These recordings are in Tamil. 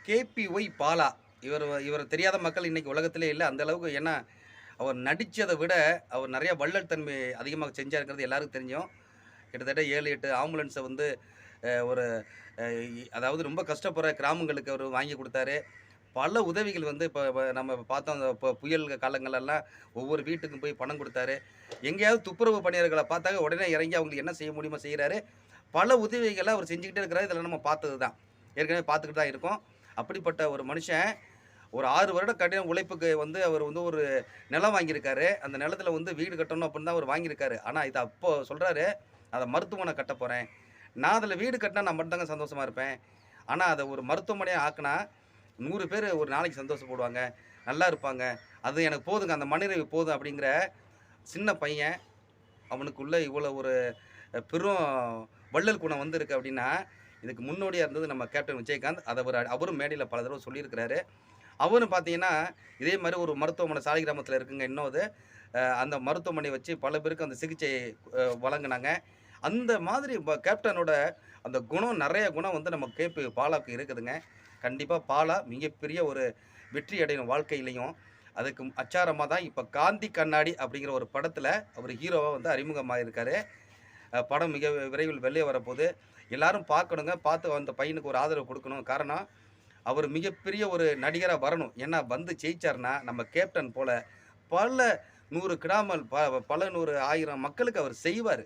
கேபிஒய் பாலா. இவர் தெரியாத மக்கள் இன்னைக்கு உலகத்திலே இல்ல. அந்த அளவுக்கு ஏன்னா, அவர் நடிச்சத விட, அவர் நெறைய வள்ளல் தன்மை அதிகமா செஞ்சாருங்கிறது எல்லாருக்கும் தெரியும். கிட்டத்தட்ட 7, 8 ஆம்புலன்ஸ வந்து ஒரு அ அதாவது ரொம்ப கஷ்டப்படுற கிராமங்களுக்கு அவரு வாங்கி குடுத்தாரு. பல உதவிகள் வந்து இப்ப நம்ம பார்த்தோம் அந்த புயல் காலங்கள்லலாம் ஒவ்வொரு வீட்டுக்கும் போய் பணம் குடுத்தாரு. எங்கேயாவது துப்புரவு பணியாளர்கள பார்த்தாங்க உடனே இறங்கி அவங்களுக்கு என்ன செய்ய முடியுமோ செய்றாரு. பல உதவிகள அவர் செஞ்சுக்கிட்டே இருக்கிறாரு. இதெல்லாம் நம்ம பார்த்தது தான். ஏற்கனவே பார்த்துக்கிட்டு தான் இருக்கோம். அப்படிப்பட்ட ஒரு மனுஷன் ஒரு 6 வருட கடின உழைப்புக்கு வந்து அவர் வந்து ஒரு நிலம் வாங்கியிருக்காரு. அந்த நிலத்தில வந்து வீடு கட்டணும் அப்படின்னு தான் அவர் வாங்கியிருக்காரு. ஆனா இத அப்போ சொல்றாரு, "அத மருத்துவமனை கட்டப் போறேன். நான் அதில வீடு கட்டினா நான் மட்டும் தாங்க சந்தோஷமா இருப்பேன். ஆனா அத ஒரு மருத்துவமனையா ஆக்குனா 100 பேரு ஒரு நாளைக்கு சந்தோஷப்படுவாங்க. நல்லா இருப்பாங்க. அது எனக்கு போதுங்க. அந்த மனநிறைவு போதும்." அப்படிங்கிற சின்ன பையன் அவனுக்குள்ள இவ்வளோ ஒரு பெரும் வள்ளல் குணம் வந்திருக்கு அப்படின்னா, இதுக்கு முன்னோடியா இருந்தது நம்ம கேப்டன் விஜயகாந்த். அத அவரும் மேடையில பல தடவ சொல்லியிருக்கிறாரு. அவரும் பார்த்தீங்கன்னா, இதே மாரி ஒரு மருத்துவமனை சாலிகிராமத்தில இருக்குங்க இன்னும் அது. அந்த மருத்துவமனை வச்சு பல பேருக்கு அந்த சிகிச்சை வழங்குனாங்க. அந்த மாதிரி கேப்டனோட அந்த குணம் நெறைய குணம் வந்து நம்ம பாலாக்கு இருக்குதுங்க. கண்டிப்பா பாலா மிகப்பெரிய ஒரு வெற்றி அடையணும் வாழ்க்கையிலயும். அதுக்கு அச்சாரமா தான் இப்ப காந்தி கண்ணாடி அப்படிங்கிற ஒரு படத்தில அவரு ஹீரோவா வந்து அறிமுகமாயிருக்காரு. படம் மிக விரைவில் வெளிய வரப்போது. எல்லாரும் பார்க்கணுங்க. பார்த்து அந்த பையனுக்கு ஒரு ஆதரவு குடுக்கணும். காரணம், அவரு மிகப்பெரிய ஒரு நடிகரா வரணும். ஏன்னா வந்து ஜெயிச்சாருன்னா, நம்ம கேப்டன் போல பல 100 கிராமல் பல 100, 1000 மக்களுக்கு அவர் செய்வாரு.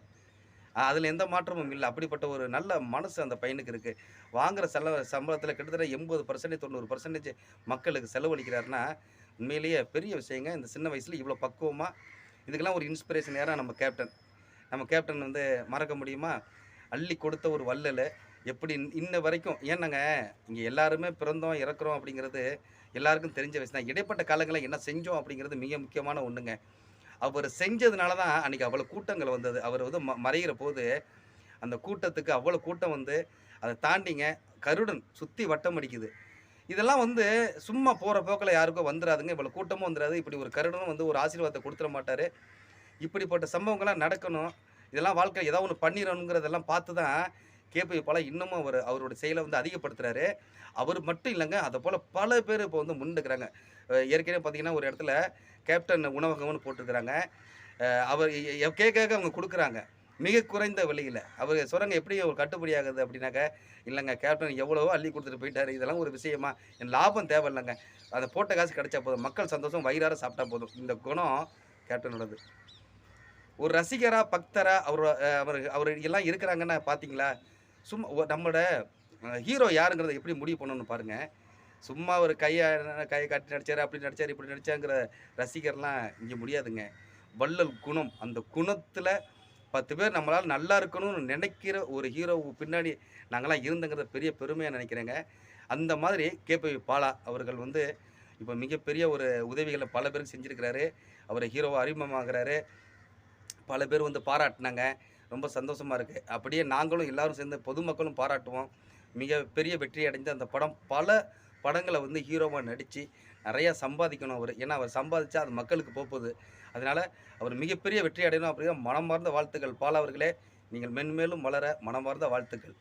அதுல எந்த மாற்றமும் இல்ல. அப்படிப்பட்ட ஒரு நல்ல மனசு அந்த பையனுக்கு இருக்கு. வாங்குற சம்பளத்துல கிட்டத்தட்ட 80% 90% மக்களுக்கு செலவழிக்கிறாருன்னா, உண்மையிலேயே பெரிய விஷயங்க. இந்த சின்ன வயசுல இவ்வளோ பக்குவமா இதுக்கெல்லாம் ஒரு இன்ஸ்பிரேஷன் யாரா நம்ம கேப்டன். நம்ம கேப்டன் வந்து மறக்க முடியுமா? அள்ளி கொடுத்த ஒரு வள்ளலு. எப்படி இன்ன வரைக்கும் ஏன்னங்க, இங்க எல்லாருமே பிறந்தோம், இறக்குறோம் அப்படிங்கிறது எல்லாருக்கும் தெரிஞ்ச விஷயம் தான். இடைப்பட்ட காலங்கள்ல என்ன செஞ்சோம் அப்படிங்கிறது மிக முக்கியமான ஒண்ணுங்க. அவரு செஞ்சதுனால தான் அன்னைக்கு அவ்வளோ கூட்டங்கள் வந்தது. அவர் வந்து மறையிற போது, அந்த கூட்டத்துக்கு அவ்வளோ கூட்டம் வந்து, அத தாண்டிங்க கருடன் சுத்தி வட்டம் அடிக்குது. இதெல்லாம் வந்து சும்மா போற போக்குல யாருக்கும் வந்துராதுங்க. இவ்வளோ கூட்டமும் வந்துராது. இப்படி ஒரு கருடனும் வந்து ஒரு ஆசீர்வாதத்த குடுத்துற மாட்டாரு. இப்படிப்பட்ட சம்பவங்கள்லாம் நடக்கணும். இதெல்லாம் வாழ்க்கையில ஏதாவது ஒண்ணு பண்ணிறணுங்கிறதெல்லாம் பார்த்து தான் கேபி பாலா இன்னமும் அவரோட செயல வந்து அதிகப்படுத்துறாரு. அவரு மட்டும் இல்லங்க. அதப்போல பல பேரு இப்போ வந்து முன்னெடுக்குறாங்க. ஏற்கனவே பார்த்தீங்கன்னா, ஒரு இடத்துல கேப்டன் உணவகம்னு போட்டிருக்கிறாங்க. அவர் கேட்க அவங்க குடுக்குறாங்க. மிக குறைந்த விலையில. அவரு சொல்றாங்க எப்படி ஒரு கட்டுப்படி ஆகுது அப்படின்னாக்க, இல்லங்க கேப்டன் எவ்வளவோ அள்ளி குடுத்துட்டு போயிட்டாரு. இதெல்லாம் ஒரு விஷயமா? என் லாபம் தேவையில்லங்க. அத போட்ட காசு கிடைச்சா போதும். மக்கள் சந்தோஷம் வயிறார சாப்பிட்டா போதும். இந்த குணம் கேப்டனோடது. ஒரு ரசிகரா, பக்தரா அவரு அவரு எல்லாம் இருக்கிறாங்கன்னா பார்த்தீங்களா? சும்மா நம்மோட ஹீரோ யாருங்கிறத எப்படி முடிவு பண்ணணும்னு பாருங்க. சும்மா ஒரு கைய காட்டி நடிச்சாரு, அப்படி நடிச்சாரு, இப்படி நடிச்சாங்கிற ரசிகர்லாம் இங்க முடியாதுங்க. வள்ளல் குணம். அந்த குணத்துல 10 பேர் நம்மளால நல்லா இருக்கணும்னு நெனைக்கிற ஒரு ஹீரோ பின்னாடி நாங்கலாம் இருந்தோங்கிறத பெரிய பெருமையா நெனைக்கிறேங்க. அந்த மாதிரி கேபி பாலா அவர்கள் வந்து இப்ப மிகப்பெரிய ஒரு உதவிகள பல பேருக்கு செஞ்சிருக்கிறாரு. அவரு ஹீரோவா அறிமுகமாகுறாரு. பல பேர் வந்து பாராட்டுனாங்க. ரொம்ப சந்தோஷமா இருக்கு. அப்படியே நாங்களும் எல்லாரும் சேர்ந்து பொதுமக்களும் பாராட்டுவோம். மிகப்பெரிய வெற்றி அடைந்த அந்த படம் பல படங்கள வந்து ஹீரோவா நடிச்சு, நெறையா சம்பாதிக்கணும் அவரு. ஏன்னா, அவர் சம்பாதிச்சா அது மக்களுக்கு போப்போது. அதனால அவர் மிகப்பெரிய வெற்றி அடையணும் அப்படிங்கிற மனமார்ந்த வாழ்த்துக்கள். பாலா அவர்களே, நீங்கள் மென்மேலும் வளர மனமார்ந்த வாழ்த்துக்கள்.